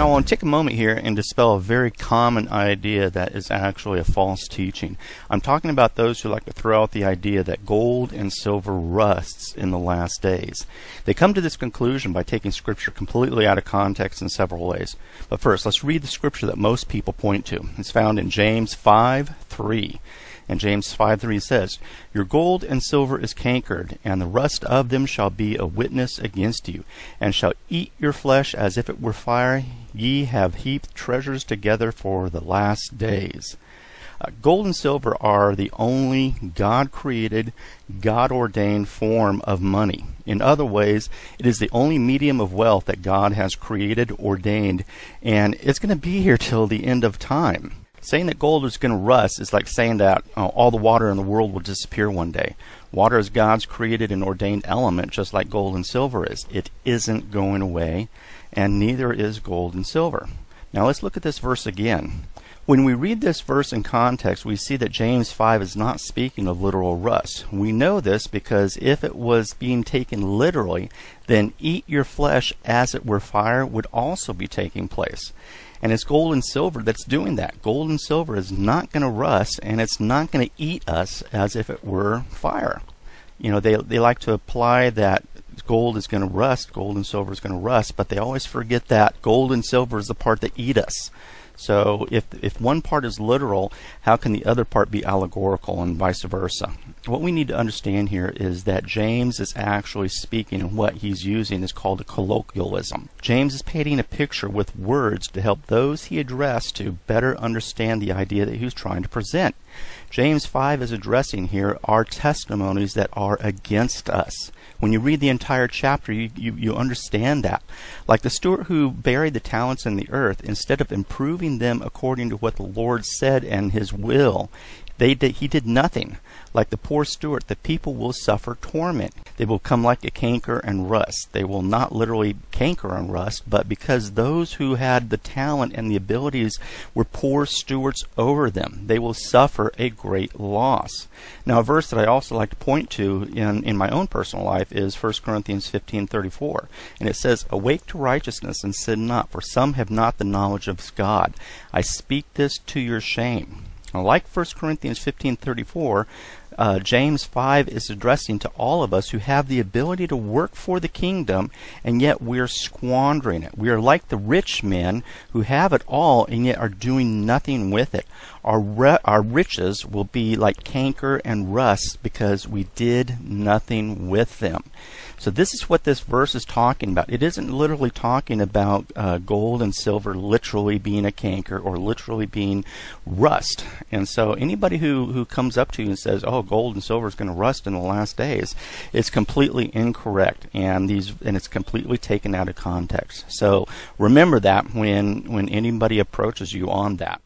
Now I want to take a moment here and dispel a very common idea that is actually a false teaching. I'm talking about those who like to throw out the idea that gold and silver rusts in the last days. They come to this conclusion by taking Scripture completely out of context in several ways. But first, let's read the Scripture that most people point to. It's found in James 5:3. And James 5:3 says, "Your gold and silver is cankered, and the rust of them shall be a witness against you, and shall eat your flesh as if it were fire. Ye have heaped treasures together for the last days." Gold and silver are the only God-created, God-ordained form of money. In other ways, it is the only medium of wealth that God has created, ordained, and it's going to be here till the end of time. Saying that gold is going to rust is like saying that all the water in the world will disappear one day. Water is God's created and ordained element, just like gold and silver is. It isn't going away, and neither is gold and silver. Now let's look at this verse again. When we read this verse in context, we see that James 5 is not speaking of literal rust. We know this because if it was being taken literally, then eat your flesh as it were fire would also be taking place. And it's gold and silver that's doing that. Gold and silver is not going to rust, and it's not going to eat us as if it were fire. You know, they like to apply that gold is going to rust, gold and silver is going to rust, but they always forget that gold and silver is the part that eat us. So if one part is literal, how can the other part be allegorical and vice versa? What we need to understand here is that James is actually speaking, and what he's using is called a colloquialism. James is painting a picture with words to help those he addressed to better understand the idea that he was trying to present. James 5 is addressing here our testimonies that are against us. When you read the entire chapter, you understand that. Like the steward who buried the talents in the earth, instead of improving them according to what the Lord said and his will, he did nothing. Like the poor steward, the people will suffer torment. They will come like a canker and rust. They will not literally canker and rust, but because those who had the talent and the abilities were poor stewards over them, they will suffer a great loss. Now, a verse that I also like to point to in my own personal life is 1 Corinthians 15:34. And it says, "Awake to righteousness and sin not, for some have not the knowledge of God. I speak this to your shame." Now, like 1 Corinthians 15:34, James 5 is addressing to all of us who have the ability to work for the kingdom, and yet we're squandering it. We are like the rich men who have it all and yet are doing nothing with it. Our riches will be like canker and rust because we did nothing with them. So this is what this verse is talking about. It isn't literally talking about gold and silver literally being a canker or literally being rust. And so anybody who comes up to you and says, "Oh, gold and silver is going to rust in the last days," it's completely incorrect, and it's completely taken out of context. So remember that when anybody approaches you on that.